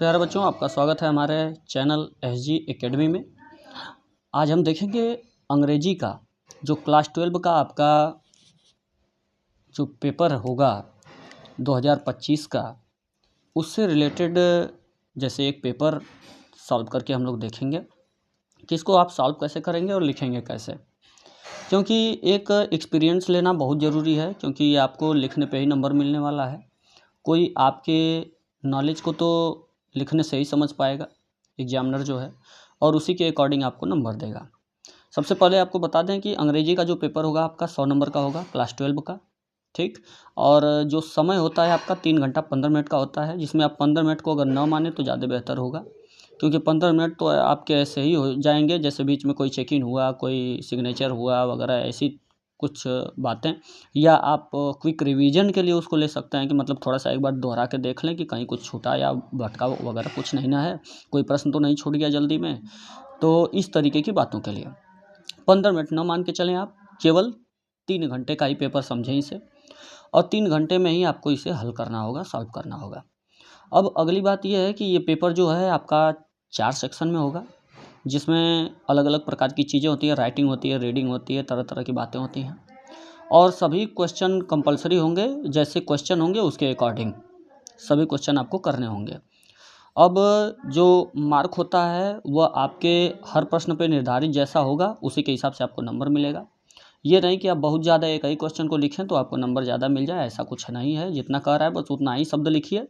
प्यारे बच्चों, आपका स्वागत है हमारे चैनल SG एकेडमी में। आज हम देखेंगे अंग्रेजी का जो क्लास 12 का आपका जो पेपर होगा 2025 का, उससे रिलेटेड जैसे एक पेपर सॉल्व करके हम लोग देखेंगे कि इसको आप सॉल्व कैसे करेंगे और लिखेंगे कैसे। क्योंकि एक एक्सपीरियंस लेना बहुत ज़रूरी है, क्योंकि ये आपको लिखने पे ही नंबर मिलने वाला है। कोई आपके नॉलेज को तो लिखने से ही समझ पाएगा एग्जामिनर जो है, और उसी के अकॉर्डिंग आपको नंबर देगा। सबसे पहले आपको बता दें कि अंग्रेजी का जो पेपर होगा आपका 100 नंबर का होगा, क्लास 12 का, ठीक। और जो समय होता है आपका 3 घंटा 15 मिनट का होता है, जिसमें आप 15 मिनट को अगर ना माने तो ज़्यादा बेहतर होगा, क्योंकि 15 मिनट तो आपके ऐसे ही हो जाएंगे जैसे बीच में कोई चेक इन हुआ, कोई सिग्नेचर हुआ वगैरह, ऐसी कुछ बातें, या आप क्विक रिवीजन के लिए उसको ले सकते हैं कि मतलब थोड़ा सा एक बार दोहरा के देख लें कि कहीं कुछ छूटा या भटका वगैरह कुछ नहीं ना है, कोई प्रश्न तो नहीं छूट गया जल्दी में। तो इस तरीके की बातों के लिए 15 मिनट न मान के चलें आप, केवल 3 घंटे का ही पेपर समझें इसे, और 3 घंटे में ही आपको इसे हल करना होगा, सॉल्व करना होगा। अब अगली बात यह है कि ये पेपर जो है आपका 4 सेक्शन में होगा, जिसमें अलग अलग प्रकार की चीज़ें होती है, राइटिंग होती है, रीडिंग होती है, तरह तरह की बातें होती हैं, और सभी क्वेश्चन कंपलसरी होंगे। जैसे क्वेश्चन होंगे उसके अकॉर्डिंग सभी क्वेश्चन आपको करने होंगे। अब जो मार्क होता है वह आपके हर प्रश्न पे निर्धारित जैसा होगा उसी के हिसाब से आपको नंबर मिलेगा। ये नहीं कि आप बहुत ज़्यादा एक ही क्वेश्चन को लिखें तो आपको नंबर ज़्यादा मिल जाए, ऐसा कुछ नहीं है। जितना कह रहा है बस उतना ही शब्द लिखिए।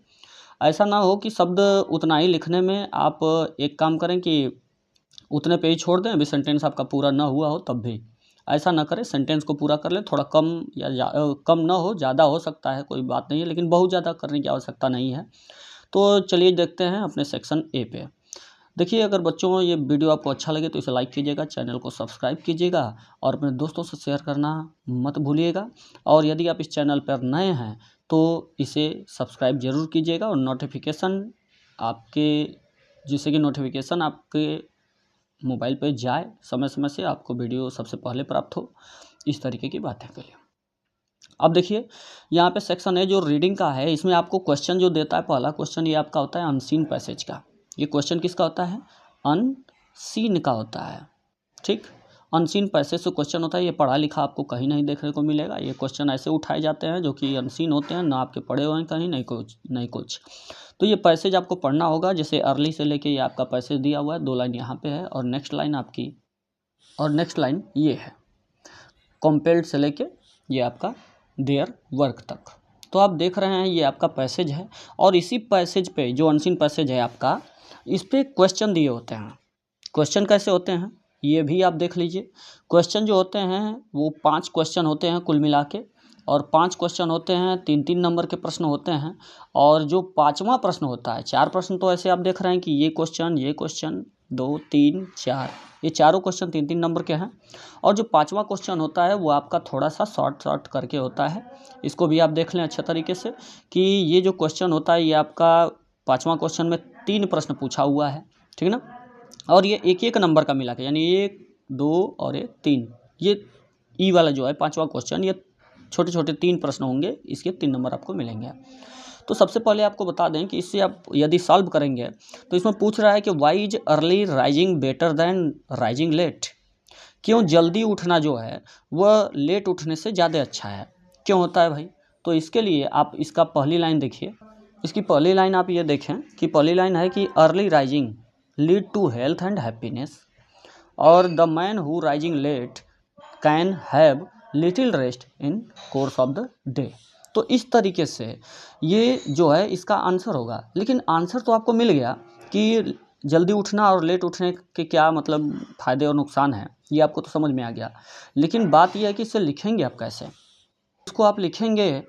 ऐसा ना हो कि शब्द उतना ही लिखने में आप एक काम करें कि उतने पे ही छोड़ दें, अभी सेंटेंस आपका पूरा ना हुआ हो तब भी ऐसा ना करें, सेंटेंस को पूरा कर ले। थोड़ा कम या कम ना हो, ज़्यादा हो सकता है, कोई बात नहीं है, लेकिन बहुत ज़्यादा करने की आवश्यकता नहीं है। तो चलिए देखते हैं अपने सेक्शन ए पे। देखिए, अगर बच्चों ये वीडियो आपको अच्छा लगे तो इसे लाइक कीजिएगा, चैनल को सब्सक्राइब कीजिएगा और अपने दोस्तों से शेयर करना मत भूलिएगा। और यदि आप इस चैनल पर नए हैं तो इसे सब्सक्राइब ज़रूर कीजिएगा, और नोटिफिकेशन आपके, जिससे कि नोटिफिकेशन आपके मोबाइल पे जाए, समय समय से आपको वीडियो सबसे पहले प्राप्त हो, इस तरीके की बातें के लिए। अब देखिए, यहाँ पे सेक्शन है जो रीडिंग का है, इसमें आपको क्वेश्चन जो देता है, पहला क्वेश्चन ये आपका होता है अनसीन पैसेज का। ये क्वेश्चन किसका होता है? अनसीन का होता है, ठीक। अनसीन पैसेज से क्वेश्चन होता है, ये पढ़ा लिखा आपको कहीं नहीं देखने को मिलेगा। ये क्वेश्चन ऐसे उठाए जाते हैं जो कि अनसीन होते हैं, ना आपके पढ़े हुए हैं कहीं, नहीं कुछ। तो ये पैसेज आपको पढ़ना होगा। जैसे अर्ली से लेके ये आपका पैसेज दिया हुआ है, 2 लाइन यहाँ पे है और नेक्स्ट लाइन आपकी, और नेक्स्ट लाइन ये है कंपेल्ड से लेके ये आपका देयर वर्क तक। तो आप देख रहे हैं ये आपका पैसेज है, और इसी पैसेज पे जो अनसीन पैसेज है आपका, इस पे क्वेश्चन दिए होते हैं। क्वेश्चन कैसे होते हैं ये भी आप देख लीजिए। क्वेश्चन जो होते हैं वो 5 क्वेश्चन होते हैं कुल मिला के, और 5 क्वेश्चन होते हैं, 3-3 नंबर के प्रश्न होते हैं। और जो 5वां प्रश्न होता है, 4 प्रश्न तो ऐसे आप देख रहे हैं कि ये क्वेश्चन 2, 3, 4, ये चारों क्वेश्चन 3-3 नंबर के हैं। और जो 5वां क्वेश्चन होता है वो आपका थोड़ा सा शॉर्ट करके होता है। इसको भी आप देख लें अच्छे तरीके से कि ये जो क्वेश्चन होता है ये आपका 5वां क्वेश्चन में 3 प्रश्न पूछा हुआ है, ठीक ना। और ये एक नंबर का मिला के, यानी 1, 2 और 3, ये ई वाला जो है 5वां क्वेश्चन, ये छोटे छोटे 3 प्रश्न होंगे, इसके 3 नंबर आपको मिलेंगे। तो सबसे पहले आपको बता दें कि इससे आप यदि सॉल्व करेंगे तो इसमें पूछ रहा है कि why is early rising better than rising late. क्यों जल्दी उठना जो है वह लेट उठने से ज़्यादा अच्छा है, क्यों होता है भाई? तो इसके लिए आप इसका पहली लाइन देखिए। इसकी पहली लाइन आप ये देखें कि पहली लाइन है कि early rising lead to health and happiness, और the man who rising late can have little rest in course of the day. तो इस तरीके से ये जो है इसका आंसर होगा। लेकिन आंसर तो आपको मिल गया कि जल्दी उठना और लेट उठने के क्या मतलब फ़ायदे और नुकसान हैं, ये आपको तो समझ में आ गया। लेकिन बात यह है कि इसे लिखेंगे आप कैसे। इसको आप लिखेंगे,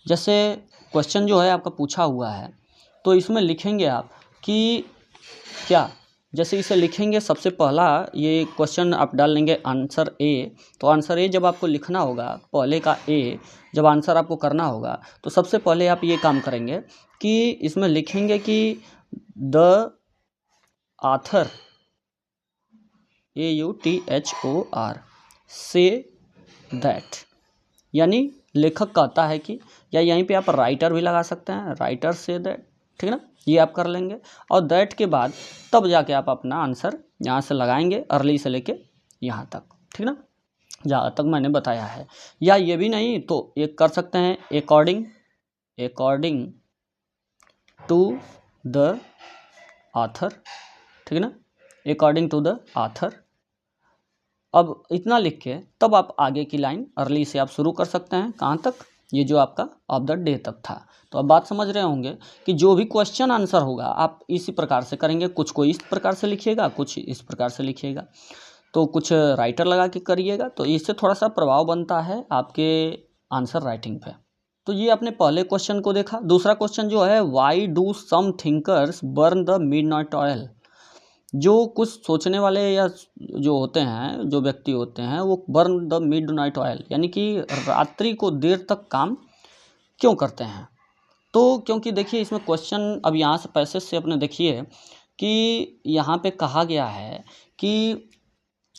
जैसे क्वेश्चन जो है आपका पूछा हुआ है तो इसमें लिखेंगे आप कि क्या, जैसे इसे लिखेंगे सबसे पहला ये क्वेश्चन आप डाल लेंगे आंसर ए। तो आंसर ए जब आपको लिखना होगा, पहले का ए जब आंसर आपको करना होगा, तो सबसे पहले आप ये काम करेंगे कि इसमें लिखेंगे कि the author AUTHOR say that, यानी लेखक कहता है कि, या यहीं पे आप राइटर भी लगा सकते हैं, राइटर से दैट, ठीक है ना। ये आप कर लेंगे। और दैट के बाद तब जाके आप अपना आंसर यहाँ से लगाएंगे, अर्ली से लेके यहाँ तक, ठीक ना, जहाँ तक मैंने बताया है। या ये भी नहीं तो एक कर सकते हैं, अकॉर्डिंग टू द ऑथर, ठीक है ना, अकॉर्डिंग टू द ऑथर। अब इतना लिख के तब आप आगे की लाइन अर्ली से आप शुरू कर सकते हैं। कहाँ तक? ये जो आपका ऑफ द डे तक था। तो अब बात समझ रहे होंगे कि जो भी क्वेश्चन आंसर होगा आप इसी प्रकार से करेंगे, कुछ को इस प्रकार से लिखिएगा, कुछ इस प्रकार से लिखिएगा, तो कुछ राइटर लगा के करिएगा, तो इससे थोड़ा सा प्रभाव बनता है आपके आंसर राइटिंग पे। तो ये आपने पहले क्वेश्चन को देखा। दूसरा क्वेश्चन जो है, why do some thinkers burn the midnight oil. जो कुछ सोचने वाले या जो होते हैं, जो व्यक्ति होते हैं, वो बर्न द मिडनाइट ऑयल यानी कि रात्रि को देर तक काम क्यों करते हैं। तो क्योंकि देखिए इसमें क्वेश्चन, अब यहाँ से पैसेज से अपने देखिए कि यहाँ पे कहा गया है कि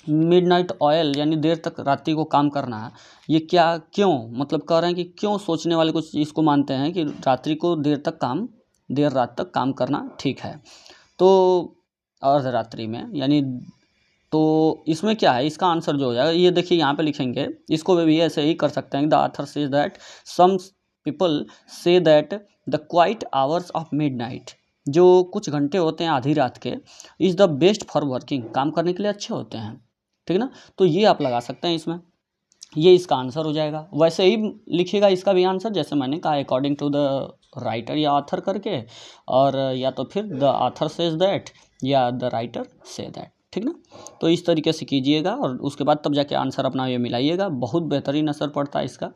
मिडनाइट ऑयल यानी देर तक रात्रि को काम करना, ये क्या क्यों, मतलब कह रहे हैं कि क्यों सोचने वाले कुछ इसको मानते हैं कि रात्रि को देर रात तक काम करना ठीक है। तो अर्धरात्रि में यानी, तो इसमें क्या है, इसका आंसर जो हो जाएगा ये देखिए यहाँ पे लिखेंगे, इसको भी ऐसे ही कर सकते हैं। The author says that some people say that the quiet hours of midnight, जो कुछ घंटे होते हैं आधी रात के, is the best for working, काम करने के लिए अच्छे होते हैं, ठीक है ना। तो ये आप लगा सकते हैं इसमें, ये इसका आंसर हो जाएगा। वैसे ही लिखिएगा इसका भी आंसर, जैसे मैंने कहा अकॉर्डिंग टू द राइटर या ऑथर करके, और या तो फिर द ऑथर सेज दैट या द राइटर से दैट, ठीक ना। तो इस तरीके से कीजिएगा और उसके बाद तब जाके आंसर अपना ये मिलाइएगा, बहुत बेहतरीन असर पड़ता है इसका।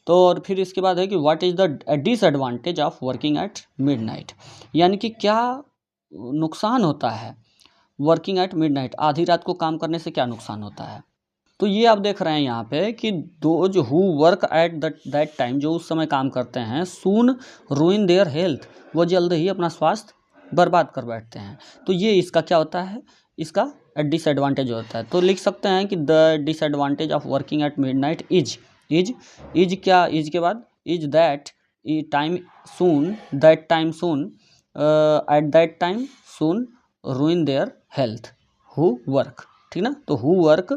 तो और फिर इसके बाद है कि what is the disadvantage of working at midnight, यानी कि क्या नुकसान होता है वर्किंग एट मिडनाइट, आधी रात को काम करने से क्या नुकसान होता है। तो ये आप देख रहे हैं यहाँ पे कि those who work at that time, जो उस समय काम करते हैं, सून रूइन देयर हेल्थ, वो जल्द ही अपना स्वास्थ्य बर्बाद कर बैठते हैं। तो ये इसका क्या होता है, इसका डिसएडवांटेज होता है। तो लिख सकते हैं कि the disadvantage of working at midnight is क्या, इज के बाद is that time soon, that time soon at that time soon रूइन their health who work, ठीक ना। तो हु वर्क,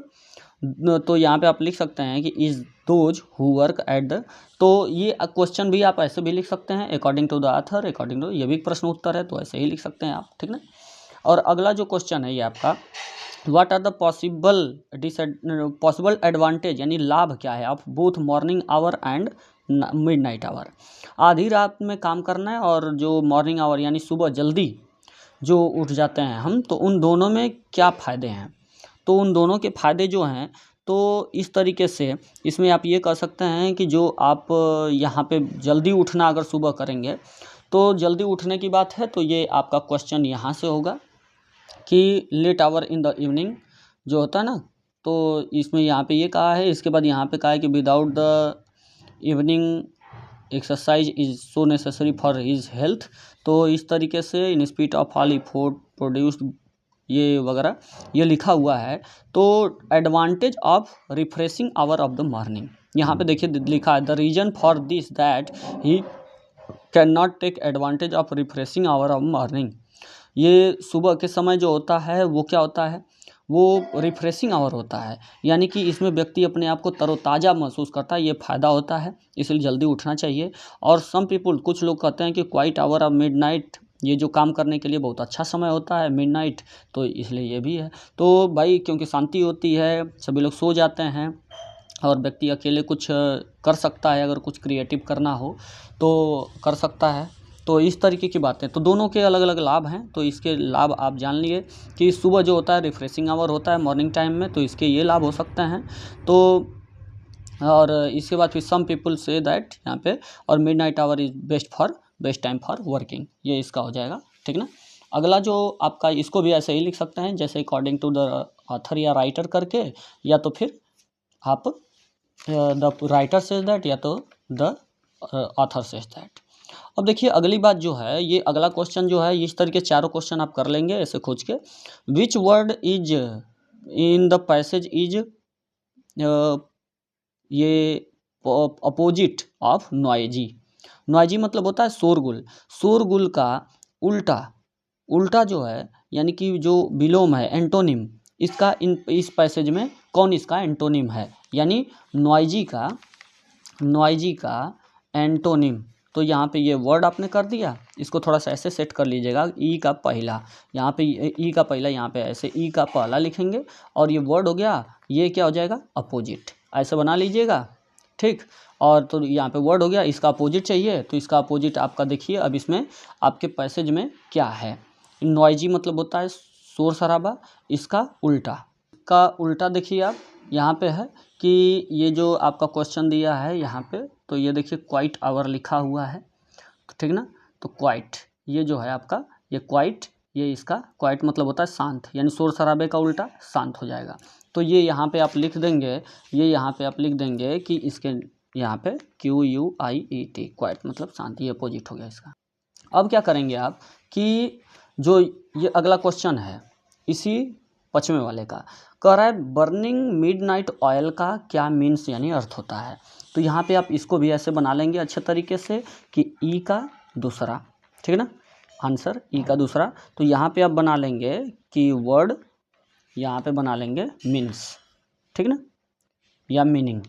तो यहाँ पे आप लिख सकते हैं कि is those who work at the, तो ये क्वेश्चन भी आप ऐसे भी लिख सकते हैं according to the author, according to, ये भी प्रश्न उत्तर है तो ऐसे ही लिख सकते हैं आप, ठीक ना। और अगला जो क्वेश्चन है ये आपका, what are the possible advantage, यानी लाभ क्या है of both morning hour and midnight hour, आधी रात में काम करना है और जो मॉर्निंग आवर यानी सुबह जल्दी जो उठ जाते हैं हम, तो उन दोनों में क्या फ़ायदे हैं। तो उन दोनों के फ़ायदे जो हैं, तो इस तरीके से इसमें आप ये कह सकते हैं कि जो आप यहाँ पे जल्दी उठना अगर सुबह करेंगे, तो जल्दी उठने की बात है, तो ये आपका क्वेश्चन यहाँ से होगा कि late hour in the evening जो होता है ना, तो इसमें यहाँ पे ये कहा है। इसके बाद यहाँ पे कहा है कि without the evening exercise is so necessary for his health. तो इस तरीके से in spite of all effort produced, ये वगैरह ये लिखा हुआ है। तो advantage of refreshing hour of the morning, यहाँ पे देखिए लिखा है the reason for this that he can not take advantage of refreshing hour of morning. ये सुबह के समय जो होता है वो क्या होता है, वो रिफ्रेशिंग आवर होता है, यानी कि इसमें व्यक्ति अपने आप को तरोताज़ा महसूस करता है, ये फ़ायदा होता है, इसलिए जल्दी उठना चाहिए। और सम पीपुल, कुछ लोग कहते हैं कि क्वाइट आवर ऑफ मिडनाइट, ये जो काम करने के लिए बहुत अच्छा समय होता है मिडनाइट, तो इसलिए ये भी है। तो भाई क्योंकि शांति होती है, सभी लोग सो जाते हैं और व्यक्ति अकेले कुछ कर सकता है, अगर कुछ क्रिएटिव करना हो तो कर सकता है। तो इस तरीके की बातें, तो दोनों के अलग अलग लाभ हैं। तो इसके लाभ आप जान लिए कि सुबह जो होता है रिफ्रेशिंग आवर होता है मॉर्निंग टाइम में, तो इसके ये लाभ हो सकते हैं। तो और इसके बाद फिर सम पीपल से दैट यहाँ पे, और midnight our is best time for working, ये इसका हो जाएगा, ठीक ना। अगला जो आपका, इसको भी ऐसे ही लिख सकते हैं जैसे अकॉर्डिंग टू द ऑथर या राइटर करके, या तो फिर आप द राइटर सेज दैट या तो द ऑथर सेज दैट। अब देखिए अगली बात जो है, ये अगला क्वेश्चन जो है, इस तरीके चारों क्वेश्चन आप कर लेंगे ऐसे खोज के। Which word is in the passage is, ये अपोजिट ऑफ नॉइजी। नॉइजी मतलब होता है शोरगुल, शोरगुल का उल्टा, उल्टा जो है यानी कि जो विलोम है, एंटोनिम, इसका इस पैसेज में कौन इसका एंटोनिम है, यानी नॉइजी का एंटोनिम। तो यहाँ पे ये वर्ड आपने कर दिया, इसको थोड़ा सा ऐसे सेट कर लीजिएगा, ई का पहला, यहाँ पे ई का पहला, यहाँ पे ऐसे ई का पहला लिखेंगे और ये वर्ड हो गया, ये क्या हो जाएगा, अपोजिट, ऐसे बना लीजिएगा, ठीक। और तो यहाँ पे वर्ड हो गया, इसका अपोजिट चाहिए तो इसका अपोजिट आपका देखिए अब इसमें आपके पैसेज में क्या है। नॉइजी मतलब होता है शोर शराबा, इसका उल्टा देखिए आप यहाँ पे है कि ये जो आपका क्वेश्चन दिया है यहाँ पे, तो ये देखिए क्वाइट आवर लिखा हुआ है, ठीक ना। तो क्वाइट ये जो है आपका, ये क्वाइट, ये इसका क्वाइट मतलब होता है शांत, यानी शोर शराबे का उल्टा शांत हो जाएगा। तो ये यहाँ पे आप लिख देंगे, ये यहाँ पे आप लिख देंगे कि इसके यहाँ पे QUIET, क्वाइट मतलब शांत, ये अपोजिट हो गया इसका। अब क्या करेंगे आप कि जो ये अगला क्वेश्चन है इसी 5वें वाले का, कह रहा है बर्निंग मिडनाइट ऑयल का क्या मीन्स यानी अर्थ होता है। तो यहाँ पे आप इसको भी ऐसे बना लेंगे अच्छे तरीके से कि ई का दूसरा, ठीक है ना, आंसर ई का दूसरा। तो यहाँ पे आप बना लेंगे कि वर्ड, यहाँ पे बना लेंगे मीन्स, ठीक ना, या मीनिंग,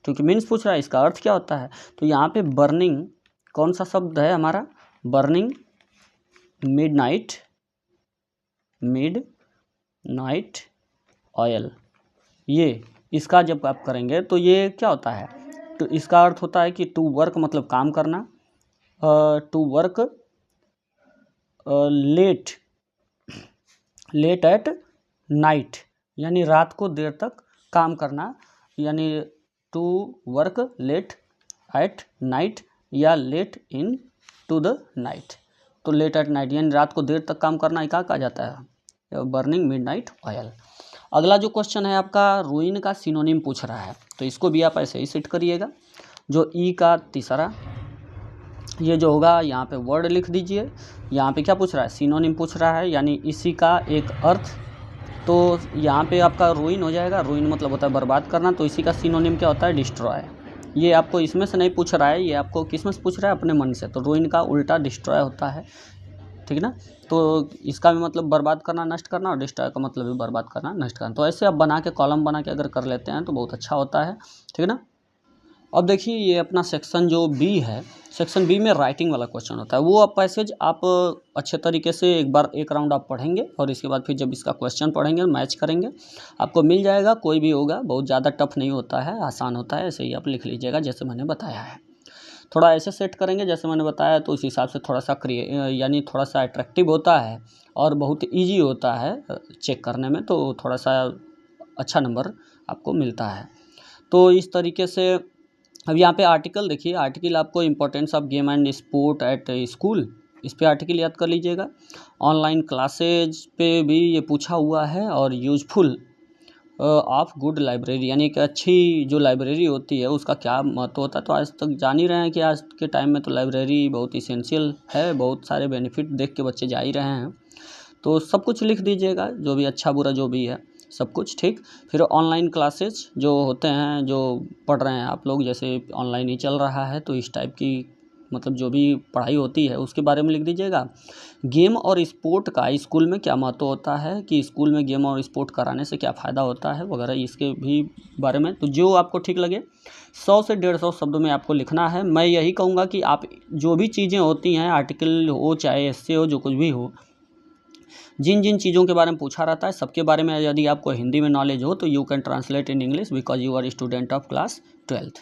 क्योंकि मीन्स पूछ रहा है इसका अर्थ क्या होता है। तो यहाँ पे बर्निंग कौन सा शब्द है हमारा, बर्निंग मिडनाइट ऑयल, ये इसका जब आप करेंगे तो ये क्या होता है, तो इसका अर्थ होता है कि टू वर्क मतलब काम करना, to work late at night, यानी रात को देर तक काम करना, यानी to work late at night या late into the night. तो लेट एट नाइट यानी रात को देर तक काम करना, क्या कहा जाता है, बर्निंग मिडनाइट ऑयल। अगला जो क्वेश्चन है आपका रूइन का सिनोनिम पूछ रहा है, तो इसको भी आप ऐसे ही सेट करिएगा। जो ई का तीसरा, ये जो होगा यहाँ पे वर्ड लिख दीजिए, यहाँ पे क्या पूछ रहा है, सिनोनिम पूछ रहा है, यानी इसी का एक अर्थ। तो यहाँ पे आपका रूइन हो जाएगा, रूइन मतलब होता है बर्बाद करना, तो इसी का सिनोनिम क्या होता है, डिस्ट्रॉय। ये आपको इसमें से नहीं पूछ रहा है, ये आपको किस में से पूछ रहा है, अपने मन से। तो रूइन का उल्टा डिस्ट्रॉय होता है, ठीक ना। तो इसका भी मतलब बर्बाद करना, नष्ट करना, और डिस्ट्रॉय का मतलब भी बर्बाद करना, नष्ट करना। तो ऐसे आप बना के कॉलम बना के अगर कर लेते हैं तो बहुत अच्छा होता है, ठीक ना। अब देखिए ये अपना सेक्शन जो बी है, सेक्शन बी में राइटिंग वाला क्वेश्चन होता है। वो आप पैसेज आप अच्छे तरीके से एक राउंड आप पढ़ेंगे और इसके बाद फिर जब इसका क्वेश्चन पढ़ेंगे, मैच करेंगे, आपको मिल जाएगा। कोई भी होगा, बहुत ज़्यादा टफ नहीं होता है, आसान होता है। ऐसे ही आप लिख लीजिएगा जैसे मैंने बताया है। थोड़ा ऐसे सेट करेंगे जैसे मैंने बताया, तो उस हिसाब से थोड़ा सा यानी थोड़ा सा अट्रैक्टिव होता है और बहुत ईजी होता है चेक करने में, तो थोड़ा सा अच्छा नंबर आपको मिलता है। तो इस तरीके से अब यहाँ पे आर्टिकल देखिए, आर्टिकल आपको importance of game and sport at school, इस पे आर्टिकल याद कर लीजिएगा। ऑनलाइन क्लासेज पे भी ये पूछा हुआ है, और यूजफुल ऑफ गुड लाइब्रेरी, यानी कि अच्छी जो लाइब्रेरी होती है उसका क्या महत्व होता है। तो आज तक जान ही रहे हैं कि आज के टाइम में तो लाइब्रेरी बहुत इसेंशियल है, बहुत सारे बेनिफिट देख के बच्चे जा ही रहे हैं। तो सब कुछ लिख दीजिएगा, जो भी अच्छा बुरा जो भी है सब कुछ, ठीक। फिर ऑनलाइन क्लासेज जो होते हैं, जो पढ़ रहे हैं आप लोग, जैसे ऑनलाइन ही चल रहा है, तो इस टाइप की मतलब जो भी पढ़ाई होती है उसके बारे में लिख दीजिएगा। गेम और स्पोर्ट का स्कूल में क्या महत्व होता है, कि स्कूल में गेम और स्पोर्ट कराने से क्या फ़ायदा होता है वगैरह, इसके भी बारे में। तो जो आपको ठीक लगे 100 से 150 शब्दों में आपको लिखना है। मैं यही कहूँगा कि आप जो भी चीज़ें होती हैं, आर्टिकल हो चाहे एस्से हो, जो कुछ भी हो, जिन जिन चीज़ों के बारे में पूछा रहता है सबके बारे में यदि आपको हिंदी में नॉलेज हो तो you can translate in English because you are student of class 12th।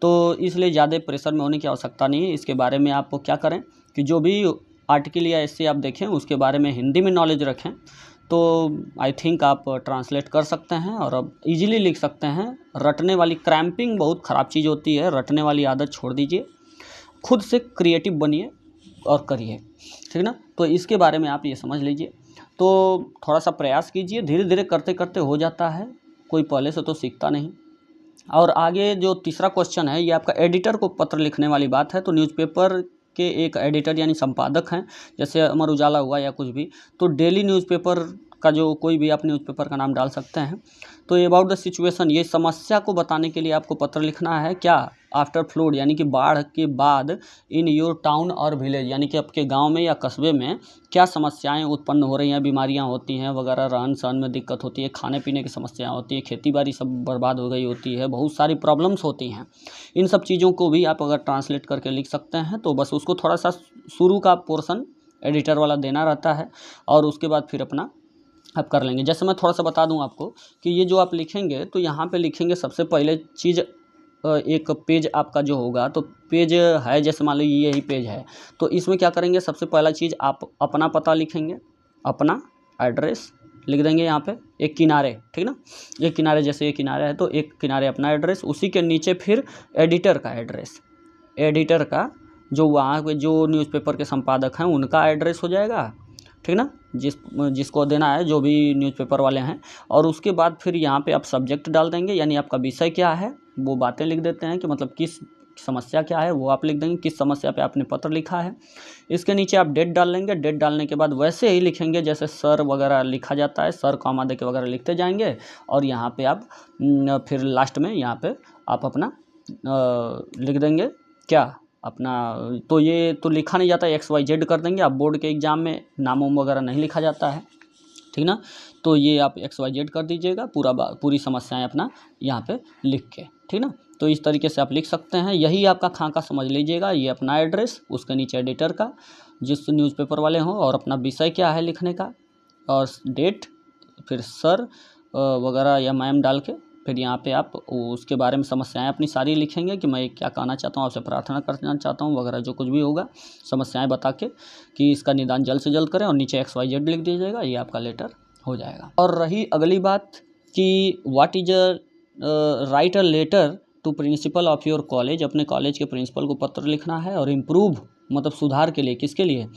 तो इसलिए ज़्यादा प्रेशर में होने की आवश्यकता नहीं है। इसके बारे में आप क्या करें कि जो भी आर्टिकल या ऐसे आप देखें उसके बारे में हिंदी में नॉलेज रखें, तो आई थिंक आप ट्रांसलेट कर सकते हैं और अब ईजिली लिख सकते हैं। रटने वाली क्रैम्पिंग बहुत ख़राब चीज़ होती है, रटने वाली आदत छोड़ दीजिए, खुद से क्रिएटिव बनिए और करिए, ठीक ना। तो इसके बारे में आप ये समझ लीजिए। तो थोड़ा सा प्रयास कीजिए, धीरे धीरे करते करते हो जाता है, कोई पहले से तो सीखता नहीं। और आगे जो तीसरा क्वेश्चन है, ये आपका एडिटर को पत्र लिखने वाली बात है। तो न्यूज़पेपर के एक एडिटर यानी संपादक हैं, जैसे अमर उजाला हुआ या कुछ भी, तो डेली न्यूज़पेपर का जो कोई भी आप न्यूज़पेपर का नाम डाल सकते हैं। तो ये अबाउट द सिचुएशन, ये समस्या को बताने के लिए आपको पत्र लिखना है। क्या? आफ्टर फ्लड, यानी कि बाढ़ के बाद इन योर टाउन और विलेज, यानी कि आपके गांव में या कस्बे में क्या समस्याएं उत्पन्न हो रही हैं, बीमारियां होती हैं वगैरह, रहन सहन में दिक्कत होती है, खाने पीने की समस्याएं होती है, खेती बाड़ी सब बर्बाद हो गई होती है, बहुत सारी प्रॉब्लम्स होती हैं। इन सब चीज़ों को भी आप अगर ट्रांसलेट करके लिख सकते हैं तो बस उसको थोड़ा सा शुरू का पोर्शन एडिटर वाला देना रहता है और उसके बाद फिर अपना आप कर लेंगे। जैसे मैं थोड़ा सा बता दूं आपको कि ये जो आप लिखेंगे तो यहाँ पे लिखेंगे सबसे पहले चीज़, एक पेज आपका जो होगा, तो पेज है जैसे मान लीजिए यही पेज है, तो इसमें क्या करेंगे, सबसे पहला चीज़ आप अपना पता लिखेंगे, अपना एड्रेस लिख देंगे यहाँ पे एक किनारे, ठीक ना, एक किनारे, जैसे ये किनारे है तो एक किनारे अपना एड्रेस, उसी के नीचे फिर एडिटर का एड्रेस, एडिटर का जो वहाँ पे जो न्यूज़पेपर के संपादक हैं उनका एड्रेस हो जाएगा, ठीक ना, जिसको देना है, जो भी न्यूज़पेपर वाले हैं। और उसके बाद फिर यहाँ पे आप सब्जेक्ट डाल देंगे, यानी आपका विषय क्या है वो बातें लिख देते हैं कि मतलब किस समस्या क्या है वो आप लिख देंगे, किस समस्या पे आपने पत्र लिखा है। इसके नीचे आप डेट डाल लेंगे, डेट डालने के बाद वैसे ही लिखेंगे जैसे सर वगैरह लिखा जाता है, सर कॉमा दे के वगैरह लिखते जाएंगे। और यहाँ पे आप फिर लास्ट में यहाँ पे आप अपना लिख देंगे क्या अपना, तो ये तो लिखा नहीं जाता है, XYZ कर देंगे। आप बोर्ड के एग्ज़ाम में नाम वगैरह नहीं लिखा जाता है, ठीक ना, तो ये आप XYZ कर दीजिएगा, पूरी समस्याएं अपना यहाँ पे लिख के, ठीक ना। तो इस तरीके से आप लिख सकते हैं। यही आपका खाका समझ लीजिएगा, ये अपना एड्रेस, उसके नीचे एडिटर का जिस न्यूज़पेपर वाले हों, और अपना विषय क्या है लिखने का, और डेट, फिर सर वगैरह या मैम डाल के फिर यहाँ पे आप उसके बारे में समस्याएं अपनी सारी लिखेंगे कि मैं क्या कहना चाहता हूँ, आपसे प्रार्थना करना चाहता हूँ वगैरह, जो कुछ भी होगा समस्याएं बता के कि इसका निदान जल्द से जल्द करें, और नीचे XYZ लिख दीजिएगा, ये आपका लेटर हो जाएगा। और रही अगली बात कि what is write a letter to principal of your college, अपने कॉलेज के प्रिंसिपल को पत्र लिखना है, और इम्प्रूव मतलब सुधार के लिए, किसके लिए,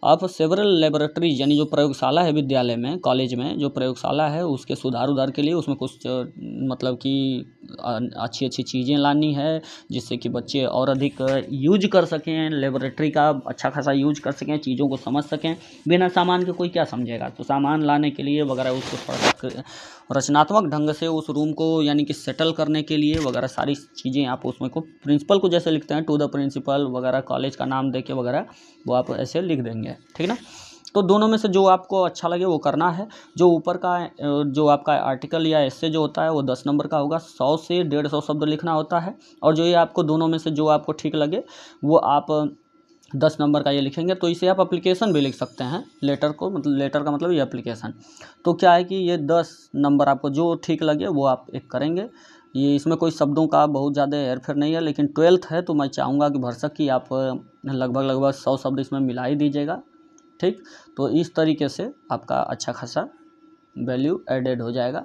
आप सेवरल लेबोरेटरीज, यानी जो प्रयोगशाला है विद्यालय में, कॉलेज में जो प्रयोगशाला है उसके सुधार के लिए, उसमें कुछ मतलब कि अच्छी अच्छी चीज़ें लानी है जिससे कि बच्चे और अधिक यूज कर सकें, लेबोरेटरी का अच्छा खासा यूज कर सकें, चीज़ों को समझ सकें। बिना सामान के कोई क्या समझेगा, तो सामान लाने के लिए वगैरह, उसको थोड़ा रचनात्मक ढंग से उस रूम को यानी कि सेटल करने के लिए वगैरह सारी चीज़ें आप उसमें को प्रिंसिपल को जैसे लिखते हैं टू द प्रिंसिपल वगैरह, कॉलेज का नाम देके वगैरह वो आप ऐसे लिख देंगे, ठीक ना। तो दोनों में से जो आपको अच्छा लगे वो करना है। जो ऊपर का जो आपका आर्टिकल या एस्से जो होता है वो 10 नंबर का होगा, 100 से 150 शब्द लिखना होता है। और जो ये आपको दोनों में से जो आपको ठीक लगे वो आप 10 नंबर का ये लिखेंगे। तो इसे आप एप्लीकेशन भी लिख सकते हैं, लेटर को, मतलब लेटर का मतलब ये एप्लीकेशन। तो क्या है कि ये 10 नंबर आपको जो ठीक लगे वो आप एक करेंगे। ये इसमें कोई शब्दों का बहुत ज़्यादा हेरफेर नहीं है, लेकिन 12th है तो मैं चाहूँगा कि भरसक की आप लगभग 100 शब्द इसमें मिला ही दीजिएगा, ठीक। तो इस तरीके से आपका अच्छा खासा वैल्यू एडेड हो जाएगा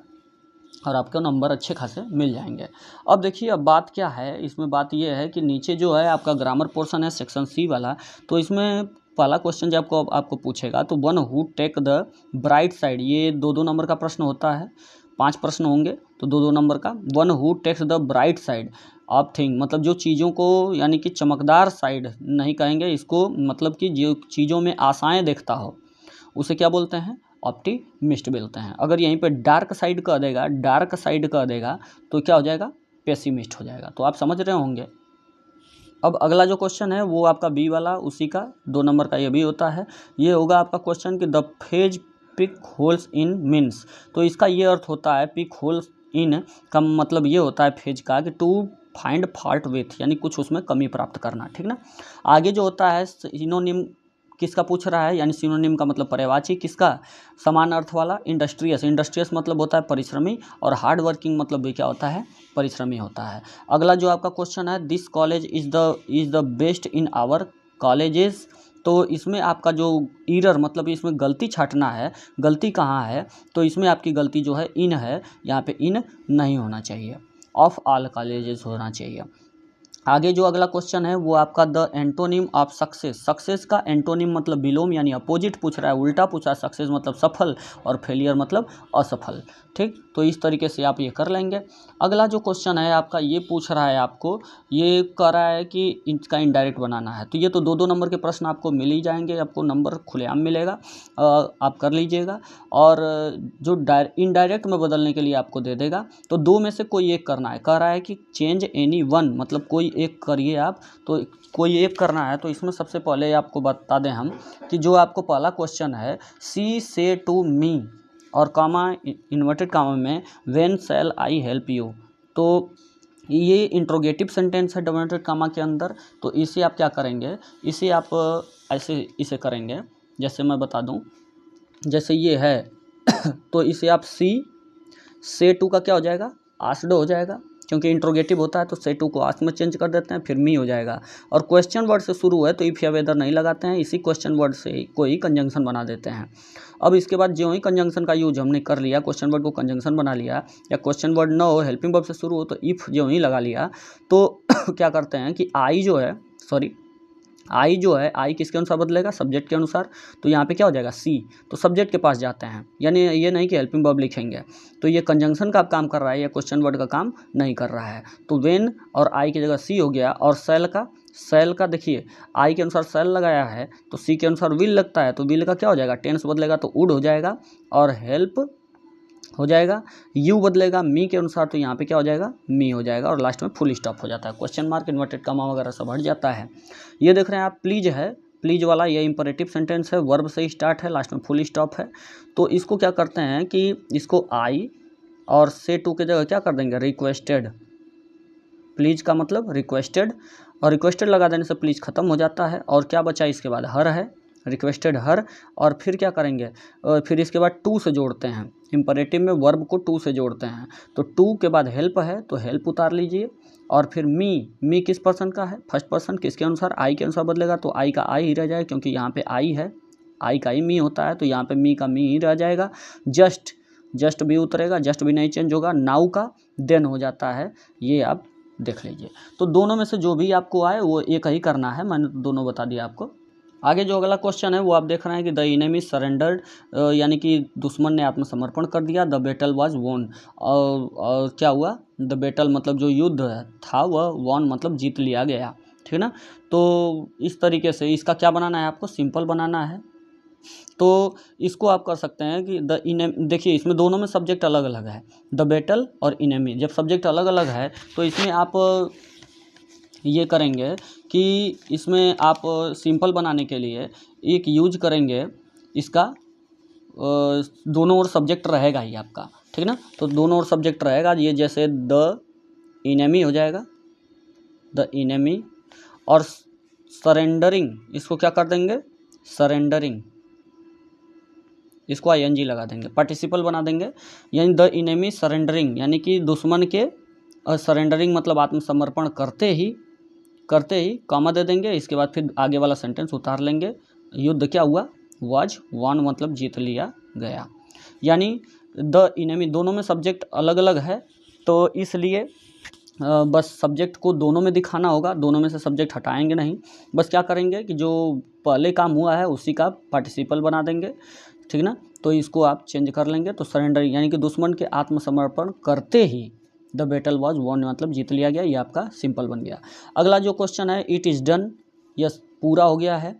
और आपके नंबर अच्छे खासे मिल जाएंगे। अब देखिए, अब बात क्या है इसमें, बात ये है कि नीचे जो है आपका ग्रामर पोर्शन है सेक्शन सी वाला, तो इसमें पहला क्वेश्चन जब आपको पूछेगा तो one who take the bright side, ये 2-2 नंबर का प्रश्न होता है, 5 प्रश्न होंगे तो 2-2 नंबर का। One who takes the bright side of thing, मतलब जो चीज़ों को यानी कि चमकदार साइड नहीं कहेंगे इसको, मतलब कि जो चीज़ों में आशाएं देखता हो उसे क्या बोलते हैं, ऑप्टिमिस्ट बोलते हैं। अगर यहीं पे डार्क साइड कह देगा, डार्क साइड कह देगा तो क्या हो जाएगा, पेसिमिस्ट हो जाएगा। तो आप समझ रहे होंगे। अब अगला जो क्वेश्चन है वो आपका बी वाला, उसी का 2 नंबर का ये भी होता है। ये होगा आपका क्वेश्चन कि the phase pick holes in means, तो इसका ये अर्थ होता है पिक होल्स इन का मतलब ये होता है फेज का कि टू फाइंड फॉल्ट विथ, यानी कुछ उसमें कमी प्राप्त करना, ठीक ना। आगे जो होता है सिनोनिम किसका पूछ रहा है, यानी सिनोनिम का मतलब पर्यायवाची किसका, समान अर्थ वाला, इंडस्ट्रियस, इंडस्ट्रियस मतलब होता है परिश्रमी, और हार्ड वर्किंग मतलब भी क्या होता है, परिश्रमी होता है। अगला जो आपका क्वेश्चन है this college is the best in our colleges, तो इसमें आपका जो ईरर मतलब इसमें गलती छांटना है, गलती कहाँ है, तो इसमें आपकी गलती जो है इन है, यहाँ पे इन नहीं होना चाहिए, ऑफ ऑल कॉलेजेस होना चाहिए। आगे जो अगला क्वेश्चन है वो आपका the antonym of success. Success का एंटोनिम मतलब विलोम यानी अपोजिट पूछ रहा है, उल्टा पूछा है। सक्सेस मतलब सफल और फेलियर मतलब असफल। ठीक, तो इस तरीके से आप ये कर लेंगे। अगला जो क्वेश्चन है आपका ये पूछ रहा है आपको, ये कह रहा है कि इसका इनडायरेक्ट बनाना है। तो ये तो 2-2 नंबर के प्रश्न आपको मिल ही जाएंगे, आपको नंबर खुलेआम मिलेगा, आप कर लीजिएगा। और जो इनडायरेक्ट में बदलने के लिए आपको दे देगा, तो 2 में से कोई एक करना है। कह रहा है कि चेंज एनी वन, मतलब कोई एक करिए आप, तो कोई एक करना है। तो इसमें सबसे पहले आपको बता दें हम कि जो आपको पहला क्वेश्चन है, सी से टू मी और कामा इन्वर्टेड कामा में when shall I help you, तो ये इंट्रोगेटिव सेंटेंस है इन्वर्टेड कामा के अंदर। तो इसे आप क्या करेंगे, इसे आप ऐसे इसे करेंगे, जैसे मैं बता दूं, जैसे ये है तो इसे आप सी से टू का क्या हो जाएगा, आस्क्ड हो जाएगा, क्योंकि इंट्रोगेटिव होता है तो से टू को आस्क में चेंज कर देते हैं, फिर मी हो जाएगा। और क्वेश्चन वर्ड से शुरू है तो इफ या वेदर नहीं लगाते हैं, इसी क्वेश्चन वर्ड से कोई कंजंक्शन बना देते हैं। अब इसके बाद जो ही कंजंक्शन का यूज हमने कर लिया, क्वेश्चन वर्ड को कंजंक्शन बना लिया, या क्वेश्चन वर्ड न हो हेल्पिंग वर्ब से शुरू हो तो इफ जो ही लगा लिया, तो क्या करते हैं कि आई जो है, आई किसके अनुसार बदलेगा, सब्जेक्ट के अनुसार। तो यहाँ पे क्या हो जाएगा, सी, तो सब्जेक्ट के पास जाते हैं, यानी ये नहीं कि हेल्पिंग वर्ब लिखेंगे। तो ये कंजंक्शन का काम कर रहा है, या क्वेश्चन वर्ड का काम नहीं कर रहा है। तो व्हेन और आई की जगह सी हो गया। और सेल का देखिए, आई के अनुसार सेल लगाया है तो सी के अनुसार विल लगता है, तो विल का क्या हो जाएगा, टेंस बदलेगा तो वुड हो जाएगा, और हेल्प हो जाएगा। यू बदलेगा मी के अनुसार, तो यहाँ पे क्या हो जाएगा, मी हो जाएगा, और लास्ट में फुल स्टॉप हो जाता है। क्वेश्चन मार्क, इन्वर्टेड कॉमा वगैरह सब हट जाता है। ये देख रहे हैं आप, प्लीज है, प्लीज वाला ये इंपरेटिव सेंटेंस है, वर्ब से ही स्टार्ट है, लास्ट में फुल स्टॉप है। तो इसको क्या करते हैं कि इसको आई और से टू के जगह क्या कर देंगे, रिक्वेस्टेड। प्लीज का मतलब रिक्वेस्टेड, और रिक्वेस्टेड लगा देने से प्लीज खत्म हो जाता है। और क्या बचा इसके बाद, हर है, रिक्वेस्टेड हर। और फिर क्या करेंगे, फिर इसके बाद टू से जोड़ते हैं, इंपरेटिव में वर्ब को टू से जोड़ते हैं। तो टू के बाद हेल्प है तो हेल्प उतार लीजिए, और फिर मी किस पर्सन का है, फर्स्ट पर्सन, किसके अनुसार, आई के अनुसार बदलेगा, तो आई का आई ही रह जाएगा, क्योंकि यहाँ पे आई है, आई का ही मी होता है, तो यहाँ पे मी का मी ही रह जाएगा। जस्ट भी उतरेगा, जस्ट भी नहीं चेंज होगा, नाउ का देन हो जाता है, ये आप देख लीजिए। तो दोनों में से जो भी आपको आए वो एक ही करना है, मैंने दोनों बता दिया आपको। आगे जो अगला क्वेश्चन है वो आप देख रहे हैं कि द इनेमी सरेंडर्ड, यानी कि दुश्मन ने आत्मसमर्पण कर दिया। द बैटल वाज वॉन, और क्या हुआ, द बैटल मतलब जो युद्ध था वह वॉन मतलब जीत लिया गया, ठीक ना। तो इस तरीके से इसका क्या बनाना है, आपको सिंपल बनाना है। तो इसको आप कर सकते हैं कि द इनेमी, देखिए इसमें दोनों में सब्जेक्ट अलग अलग है, द बैटल और इनेमी। जब सब्जेक्ट अलग अलग है तो इसमें आप ये करेंगे कि इसमें आप सिंपल बनाने के लिए एक यूज करेंगे इसका, दोनों ओर सब्जेक्ट रहेगा ही आपका, ठीक ना। तो दोनों ओर सब्जेक्ट रहेगा, ये जैसे द इनेमी हो जाएगा, द इनेमी। और सरेंडरिंग, इसको क्या कर देंगे, सरेंडरिंग, इसको ING लगा देंगे, पार्टिसिपल बना देंगे, यानी द इनेमी सरेंडरिंग, यानी कि दुश्मन के सरेंडरिंग मतलब आत्मसमर्पण करते ही कॉमा दे देंगे। इसके बाद फिर आगे वाला सेंटेंस उतार लेंगे, युद्ध क्या हुआ, वाज वॉन मतलब जीत लिया गया। यानी द इनेमी, दोनों में सब्जेक्ट अलग अलग है, तो इसलिए बस सब्जेक्ट को दोनों में दिखाना होगा, दोनों में से सब्जेक्ट हटाएंगे नहीं। बस क्या करेंगे कि जो पहले काम हुआ है उसी का पार्टिसिपल बना देंगे, ठीक ना। तो इसको आप चेंज कर लेंगे। तो सरेंडर यानी कि दुश्मन के आत्मसमर्पण करते ही द बैटल वॉज वॉन मतलब जीत लिया गया, ये आपका सिंपल बन गया। अगला जो क्वेश्चन है, इट इज़ डन, यस पूरा हो गया है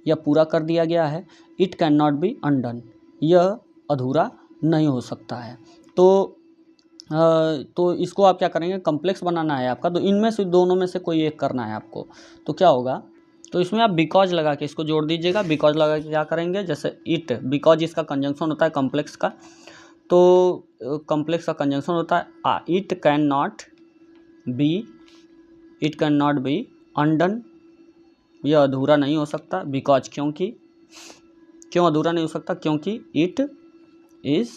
या पूरा कर दिया गया है। It can not be undone, यह अधूरा नहीं हो सकता है। तो इसको आप क्या करेंगे, कम्प्लेक्स बनाना है आपका। तो इनमें से दोनों में से कोई एक करना है आपको। तो क्या होगा, तो इसमें आप बिकॉज लगा के इसको जोड़ दीजिएगा। बिकॉज लगा के क्या करेंगे, जैसे इट, बिकॉज इसका कंजंक्शन होता है कम्प्लेक्स का, तो कम्प्लेक्स का कंजंक्शन होता है it can not be undone, यह अधूरा नहीं हो सकता। बिकॉज क्यों अधूरा नहीं हो सकता, क्योंकि इट इज़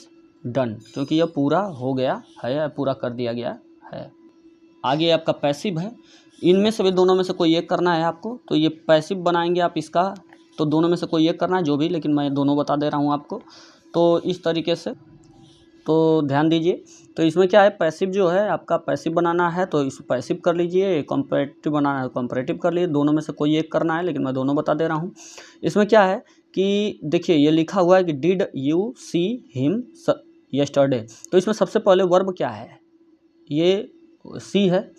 डन, क्योंकि यह पूरा हो गया है, पूरा कर दिया गया है। आगे आपका पैसिव है, इनमें से भी दोनों में से कोई एक करना है आपको। तो ये पैसिव बनाएंगे आप इसका, तो दोनों में से कोई एक करना है जो भी, लेकिन मैं दोनों बता दे रहा हूँ आपको। तो इस तरीके से तो ध्यान दीजिए। तो इसमें क्या है, पैसिव जो है आपका पैसिव बनाना है तो इस पैसिव कर लीजिए, कंपैरेटिव बनाना है कंपैरेटिव कर लीजिए, दोनों में से कोई एक करना है, लेकिन मैं दोनों बता दे रहा हूँ। इसमें क्या है कि देखिए ये लिखा हुआ है कि did you see him yesterday, तो इसमें सबसे पहले वर्ब क्या है, ये सी है,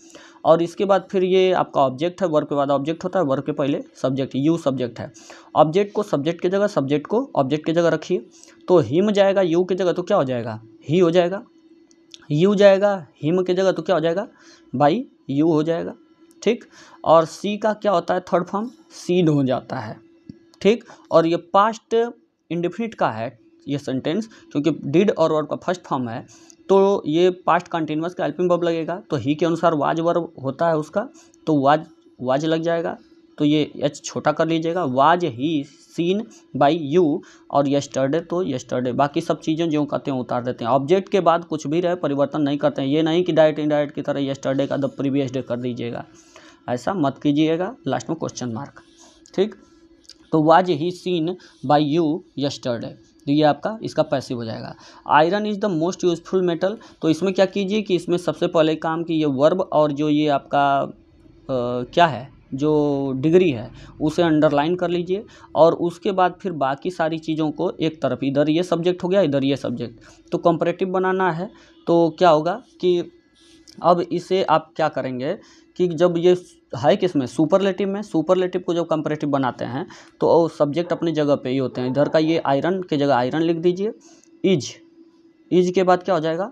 और इसके बाद फिर ये आपका ऑब्जेक्ट है, वर्ब के बाद ऑब्जेक्ट होता है, वर्ब के पहले सब्जेक्ट, यू सब्जेक्ट है। ऑब्जेक्ट को सब्जेक्ट की जगह, सब्जेक्ट को ऑब्जेक्ट की जगह रखिए, तो हिम जाएगा यू की जगह तो क्या हो जाएगा, ही हो जाएगा। यू जाएगा हिम की जगह तो क्या हो जाएगा, बाई यू हो जाएगा, ठीक। और सी का क्या होता है, थर्ड फॉर्म सीड हो जाता है, ठीक। और ये पास्ट इंडेफिनिट का है ये सेंटेंस, क्योंकि डिड और वर्ब का फर्स्ट फॉर्म है, तो ये पास्ट कंटिन्यूअस का हेल्पिंग वर्ब लगेगा, तो ही के अनुसार वाज वर्ब होता है उसका, तो वाज लग जाएगा, तो ये एच छोटा कर लीजिएगा, was he scene by you, और यस्टरडे तो यस्टरडे, बाकी सब चीज़ें जो कहते हैं उतार देते हैं। ऑब्जेक्ट के बाद कुछ भी रहे परिवर्तन नहीं करते हैं, ये नहीं कि डायरेक्ट इनडायरेक्ट की तरह यस्टरडे का द प्रीवियस डे कर दीजिएगा, ऐसा मत कीजिएगा, लास्ट में क्वेश्चन मार्क, ठीक। तो was he scene by you yesterday, तो ये आपका इसका पैसिव हो जाएगा। Iron is the most useful metal, तो इसमें क्या कीजिए कि इसमें सबसे पहले काम की ये वर्ब और जो ये आपका क्या है जो डिग्री है उसे अंडरलाइन कर लीजिए, और उसके बाद फिर बाकी सारी चीज़ों को एक तरफ, इधर ये सब्जेक्ट हो गया, इधर ये सब्जेक्ट, तो कंपैरेटिव बनाना है, तो क्या होगा कि अब इसे आप क्या करेंगे कि जब ये है किसमें, सुपरलेटिव में, सुपरलेटिव को जब कंपैरेटिव बनाते हैं तो सब्जेक्ट अपनी जगह पे ही होते हैं, इधर का ये आयरन की जगह आयरन लिख दीजिए, इज के बाद क्या हो जाएगा,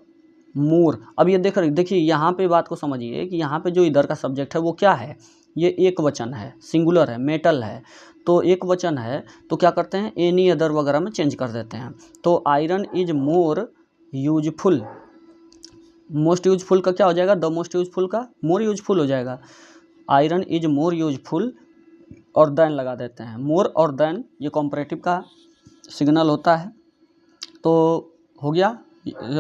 मोर। अब ये देखिए यहाँ पे बात को समझिए कि यहाँ पे जो इधर का सब्जेक्ट है वो क्या है, ये एक वचन है, सिंगुलर है, मेटल है, तो एक वचन है, तो क्या करते हैं एनी अदर वगैरह में चेंज कर देते हैं, तो iron is more useful, most useful का क्या हो जाएगा, द मोस्ट यूजफुल का मोर यूजफुल हो जाएगा, आयरन इज मोर यूजफुल, और देन लगा देते हैं, मोर और देन ये कंपैरेटिव का सिग्नल होता है, तो हो गया।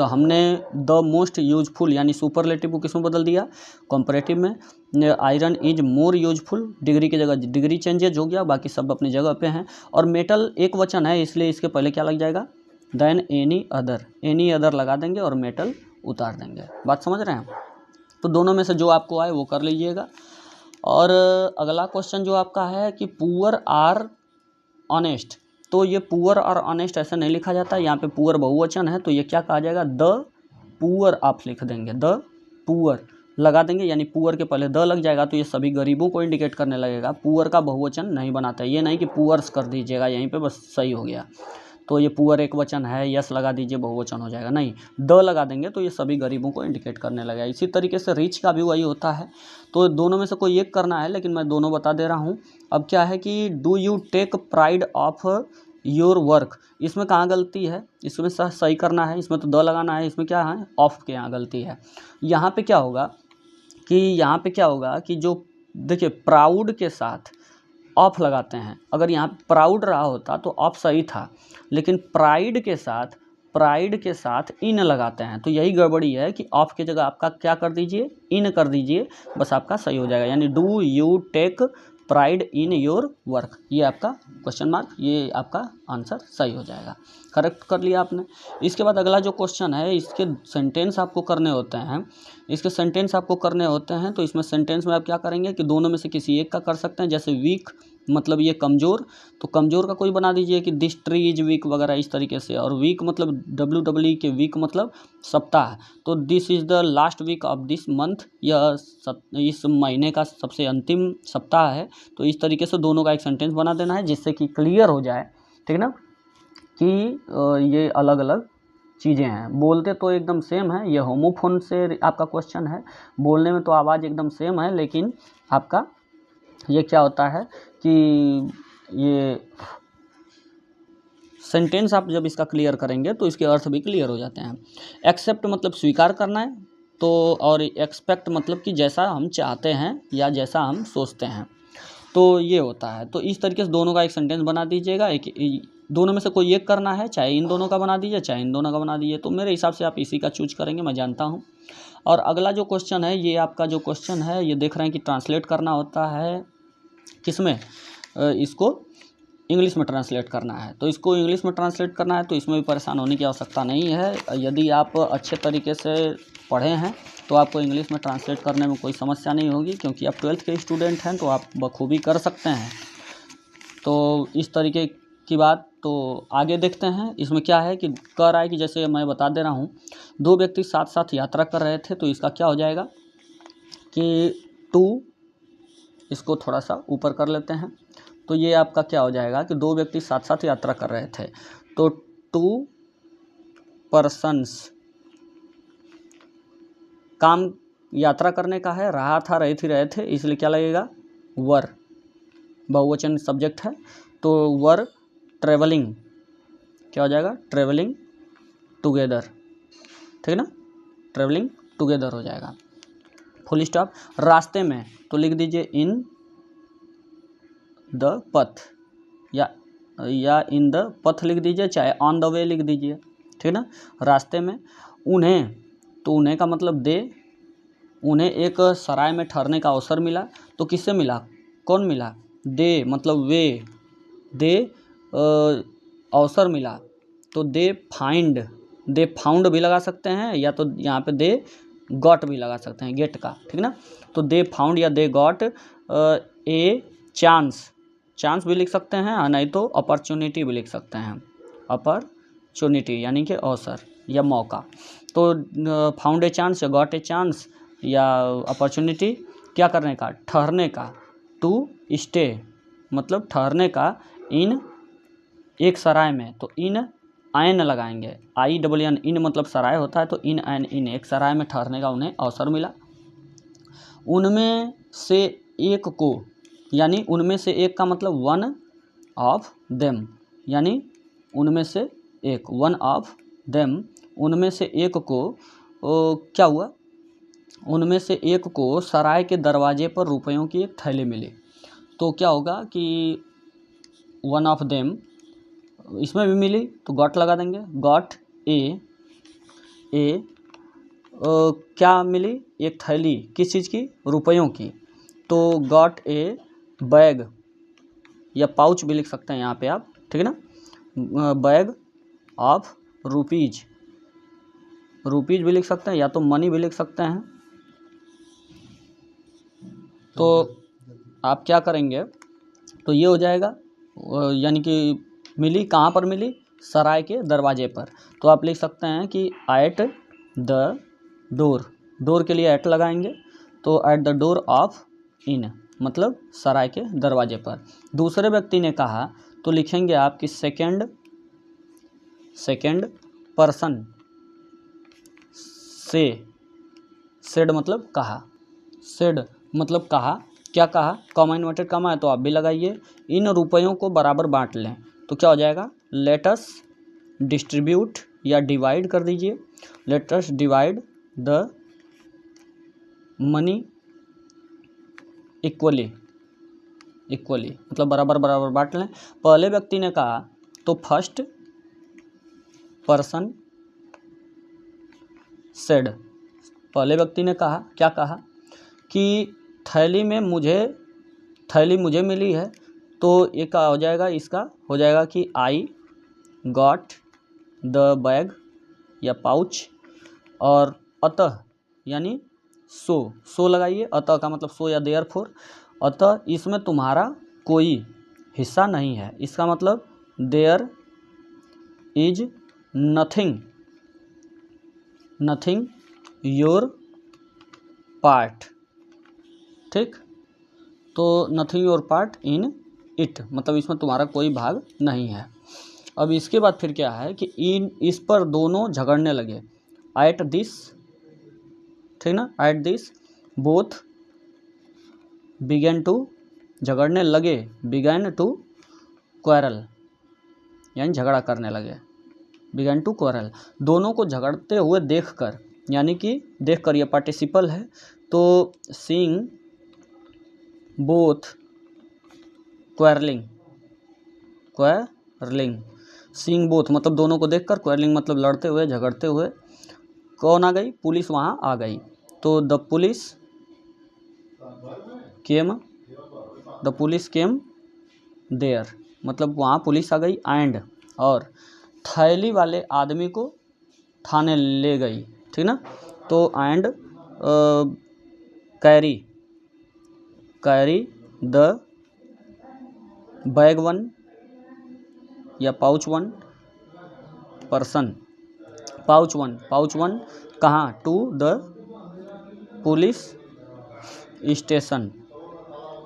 हमने द मोस्ट यूजफुल यानी सुपरलेटिव को किस में बदल दिया, कंपैरेटिव में। Iron is more useful, degree की जगह डिग्री चेंजेज हो गया, बाकी सब अपनी जगह पे हैं, और मेटल एक वचन है इसलिए इसके पहले क्या लग जाएगा, देन एनी अदर लगा देंगे और मेटल उतार देंगे, बात समझ रहे हैं। तो दोनों में से जो आपको आए वो कर लीजिएगा। और अगला क्वेश्चन जो आपका है कि पुअर आर ऑनेस्ट, तो ये पुअर और ऑनेस्ट ऐसे नहीं लिखा जाता, यहाँ पे पुअर बहुवचन है, तो ये क्या कहा जाएगा, द पुअर आप लिख देंगे, द पुअर लगा देंगे, यानी पुअर के पहले द लग जाएगा तो ये सभी गरीबों को इंडिकेट करने लगेगा, पुअर का बहुवचन नहीं बनाता है, ये नहीं कि पुअर्स कर दीजिएगा यहीं पे बस सही हो गया, तो ये पुअर एक वचन है, यस लगा दीजिए बहुवचन हो जाएगा, नहीं द लगा देंगे तो ये सभी गरीबों को इंडिकेट करने लगेगा। इसी तरीके से रिच का भी वही होता है, तो दोनों में से कोई एक करना है, लेकिन मैं दोनों बता दे रहा हूँ। अब क्या है कि do you take pride of your work, इसमें कहाँ गलती है, इसमें सही करना है, इसमें तो द लगाना है, इसमें क्या है ऑफ के यहाँ गलती है। यहाँ पे क्या होगा कि जो देखिए प्राउड के साथ ऑफ लगाते हैं, अगर यहाँ प्राउड रहा होता तो ऑफ सही था, लेकिन प्राइड के साथ इन लगाते हैं, तो यही गड़बड़ी है कि ऑफ की जगह आपका क्या कर दीजिए, इन कर दीजिए, बस आपका सही हो जाएगा, यानी do you take pride in your work, ये आपका क्वेश्चन मार्क, ये आपका आंसर सही हो जाएगा, करेक्ट कर लिया आपने। इसके बाद अगला जो क्वेश्चन है इसके सेंटेंस आपको करने होते हैं, तो इसमें सेंटेंस में आप क्या करेंगे कि दोनों में से किसी एक का कर सकते हैं, जैसे वीक मतलब ये कमज़ोर, तो कमज़ोर का कोई बना दीजिए कि दिस ट्री इज वीक वगैरह इस तरीके से, और वीक मतलब WWE के वीक मतलब सप्ताह, तो this is the last week of this month, यह इस महीने का सबसे अंतिम सप्ताह है, तो इस तरीके से दोनों का एक सेंटेंस बना देना है जिससे कि क्लियर हो जाए, ठीक ना, कि ये अलग अलग चीज़ें हैं, बोलते तो एकदम सेम है, ये होमोफोन से आपका क्वेश्चन है, बोलने में तो आवाज़ एकदम सेम है, लेकिन आपका ये क्या होता है कि ये सेंटेंस आप जब इसका क्लियर करेंगे तो इसके अर्थ भी क्लियर हो जाते हैं। एक्सेप्ट मतलब स्वीकार करना है, तो और एक्सपेक्ट मतलब कि जैसा हम चाहते हैं या जैसा हम सोचते हैं, तो ये होता है। तो इस तरीके से दोनों का एक सेंटेंस बना दीजिएगा, एक दोनों में से कोई एक करना है, चाहे इन दोनों का बना दीजिए चाहे इन दोनों का बना दीजिए, तो मेरे हिसाब से आप इसी का चूज करेंगे, मैं जानता हूँ। और अगला जो क्वेश्चन है, ये आपका जो क्वेश्चन है ये देख रहे हैं कि ट्रांसलेट करना होता है किसमें, इसको इंग्लिश में ट्रांसलेट करना है। तो इसको इंग्लिश में ट्रांसलेट करना है तो इसमें भी परेशान होने की आवश्यकता नहीं है। यदि आप अच्छे तरीके से पढ़े हैं तो आपको इंग्लिश में ट्रांसलेट करने में कोई समस्या नहीं होगी, क्योंकि आप 12th के स्टूडेंट हैं तो आप बखूबी कर सकते हैं। तो इस तरीके की बात। तो आगे देखते हैं इसमें क्या है कि कह रहा है कि जैसे मैं बता दे रहा हूँ, दो व्यक्ति साथ साथ यात्रा कर रहे थे, तो इसका क्या हो जाएगा कि टू, इसको थोड़ा सा ऊपर कर लेते हैं, तो ये आपका क्या हो जाएगा कि दो व्यक्ति साथ साथ यात्रा कर रहे थे, तो 2 पर्सन्स, काम यात्रा करने का है, रहा था, रहे थी, रहे थे, इसलिए क्या लगेगा, वर, बहुवचन सब्जेक्ट है, तो वर ट्रेवलिंग, क्या हो जाएगा, ट्रेवलिंग टुगेदर, ठीक ना, ट्रेवलिंग टुगेदर हो जाएगा, फुल स्टॉप। रास्ते में तो लिख दीजिए इन द पथ, या इन द पथ लिख दीजिए, चाहे ऑन द वे लिख दीजिए, ठीक ना। रास्ते में, उन्हें, तो उन्हें का मतलब दे, उन्हें एक सराय में ठहरने का अवसर मिला, तो किससे मिला, कौन मिला, दे मतलब वे, दे अवसर मिला, तो दे फाइंड, दे फाउंड भी लगा सकते हैं, या तो यहाँ पे दे गॉट भी लगा सकते हैं, गेट का, ठीक ना। तो दे फाउंड या they got a chance, chance भी लिख सकते हैं, नहीं तो अपॉर्चुनिटी भी लिख सकते हैं, अपॉर्चुनिटी यानी कि अवसर या मौका। तो फाउंड ए चांस या गॉट ए चांस या अपॉर्चुनिटी, क्या करने का, ठहरने का, टू स्टे मतलब ठहरने का, इन एक सराय में, तो इन आयन लगाएंगे, INN, इन मतलब सराय होता है, तो इन एन इन, एक सराय में ठहरने का उन्हें अवसर मिला। उनमें से एक को, यानी उनमें से एक का मतलब वन ऑफ देम, यानी उनमें से एक, वन ऑफ देम, उनमें से एक को क्या हुआ, उनमें से एक को सराय के दरवाजे पर रुपयों की एक थैली मिली। तो क्या होगा कि वन ऑफ देम, इसमें भी मिली तो गॉट लगा देंगे, गॉट ए क्या मिली, एक थैली, किस चीज़ की, रुपयों की, तो गॉट ए बैग या पाउच भी लिख सकते हैं यहाँ पे आप, ठीक है ना, बैग ऑफ रुपीज, रुपीज भी लिख सकते हैं, या तो मनी भी लिख सकते हैं। तो आप क्या करेंगे, तो ये हो जाएगा, यानी कि मिली कहाँ पर मिली, सराय के दरवाजे पर, तो आप लिख सकते हैं कि एट द डोर, डोर के लिए एट लगाएंगे, तो एट द डोर ऑफ इन मतलब सराय के दरवाजे पर। दूसरे व्यक्ति ने कहा, तो लिखेंगे आप कि सेकेंड पर्सन से, सेड मतलब कहा, सेड मतलब कहा, क्या कहा, कॉमा इन्वर्टेड कॉमा है तो आप भी लगाइए, इन रुपयों को बराबर बांट लें, तो क्या हो जाएगा, लेट अस डिस्ट्रीब्यूट या डिवाइड कर दीजिए, let us divide the money equally मतलब बराबर बराबर बांट लें। पहले व्यक्ति ने कहा, तो फर्स्ट पर्सन सेड, पहले व्यक्ति ने कहा, क्या कहा कि थैली मुझे मिली है, तो ये क्या हो जाएगा, इसका हो जाएगा कि आई गॉट द बैग या पाउच, और अतः यानी सो लगाइए, अतः का मतलब सो या देयरफॉर, अतः इसमें तुम्हारा कोई हिस्सा नहीं है, इसका मतलब there is nothing your part, ठीक, तो nothing your part in it मतलब इसमें तुम्हारा कोई भाग नहीं है। अब इसके बाद फिर क्या है कि इस पर दोनों झगड़ने लगे, एट दिस, ठीक ना, at this both begin to, झगड़ने लगे, बिगेन टू क्वेरल यानी झगड़ा करने लगे, बिगेन टू क्वेरल, दोनों को झगड़ते हुए देखकर, यानी कि देखकर, यह पार्टिसिपल है, तो seeing both quarrelling, seeing both मतलब दोनों को देखकर, क्वेरलिंग मतलब लड़ते हुए, झगड़ते हुए, कौन आ गई, पुलिस वहाँ आ गई, तो द पुलिस केम देयर, मतलब वहाँ पुलिस आ गई, एंड और थैली वाले आदमी को थाने ले गई, ठीक ना। तो and carry the bag one या pouch one person, pouch one कहाँ, to the police station,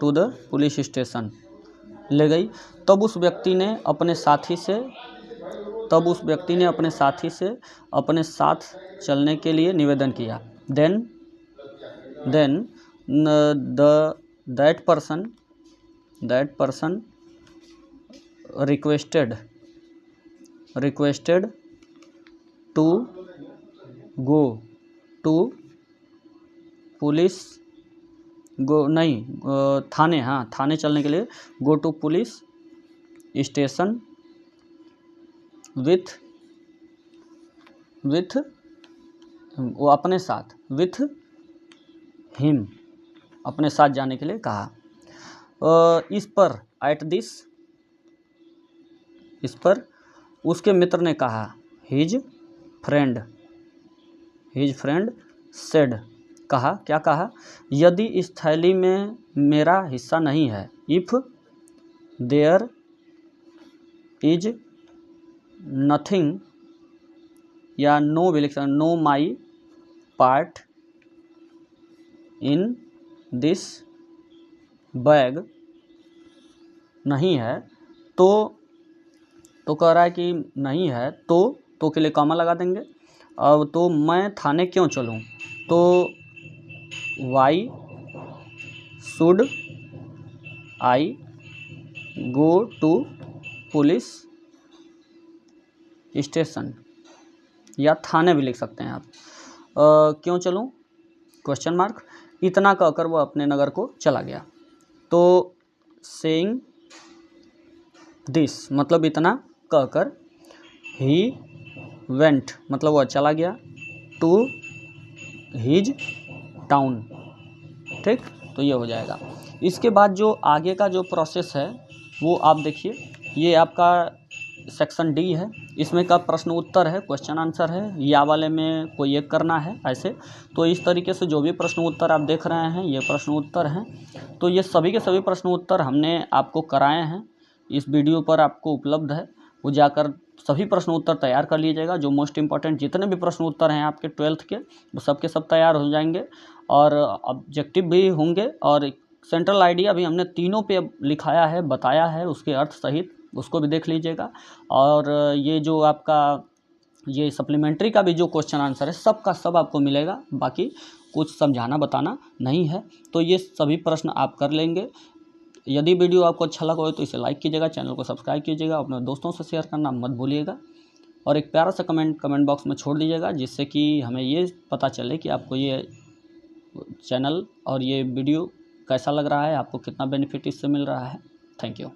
to the police station ले गई। तब उस व्यक्ति ने अपने साथी से अपने साथ चलने के लिए निवेदन किया। Then that person requested to go to police थाने चलने के लिए, go to police station with वो अपने साथ, विथ हिम अपने साथ जाने के लिए कहा। इस पर उसके मित्र ने कहा, हिज फ्रेंड सेड, कहा, क्या कहा, यदि इस थैली में मेरा हिस्सा नहीं है, इफ देयर इज नथिंग या नो भी लिख सकते, know my part in this bag, नहीं है तो कह रहा है कि नहीं है तो के लिए कॉमा लगा देंगे। अब तो मैं थाने क्यों चलूं, तो why should I go to police station, या थाने भी लिख सकते हैं आप। क्यों चलूं, क्वेश्चन मार्क। इतना कहकर वो अपने नगर को चला गया। तो सेइंग दिस मतलब इतना कहकर, ही वेंट मतलब वह चला गया, टू हिज टाउन, ठीक। तो ये हो जाएगा। इसके बाद जो आगे का जो प्रोसेस है वो आप देखिए, ये आपका सेक्शन डी है, इसमें का प्रश्न उत्तर है, क्वेश्चन आंसर है, या वाले में कोई एक करना है ऐसे। तो इस तरीके से जो भी प्रश्न उत्तर आप देख रहे हैं ये प्रश्न उत्तर हैं। तो ये सभी के सभी प्रश्न उत्तर हमने आपको कराए हैं, इस वीडियो पर आपको उपलब्ध है, वो जाकर सभी प्रश्न उत्तर तैयार कर लीजिएगा। जो मोस्ट इंपॉर्टेंट जितने भी प्रश्न उत्तर हैं आपके 12th के, वो सब के सब तैयार हो जाएंगे और ऑब्जेक्टिव भी होंगे। और सेंट्रल आइडिया भी हमने तीनों पे लिखाया है, बताया है उसके अर्थ सहित, उसको भी देख लीजिएगा। और ये जो आपका ये सप्लीमेंट्री का भी जो क्वेश्चन आंसर है सब का सब आपको मिलेगा, बाकी कुछ समझाना बताना नहीं है। तो ये सभी प्रश्न आप कर लेंगे। यदि वीडियो आपको अच्छा लगा हो तो इसे लाइक कीजिएगा, चैनल को सब्सक्राइब कीजिएगा, अपने दोस्तों से शेयर करना मत भूलिएगा और एक प्यारा सा कमेंट बॉक्स में छोड़ दीजिएगा, जिससे कि हमें ये पता चले कि आपको ये चैनल और ये वीडियो कैसा लग रहा है, आपको कितना बेनिफिट इससे मिल रहा है। Thank you.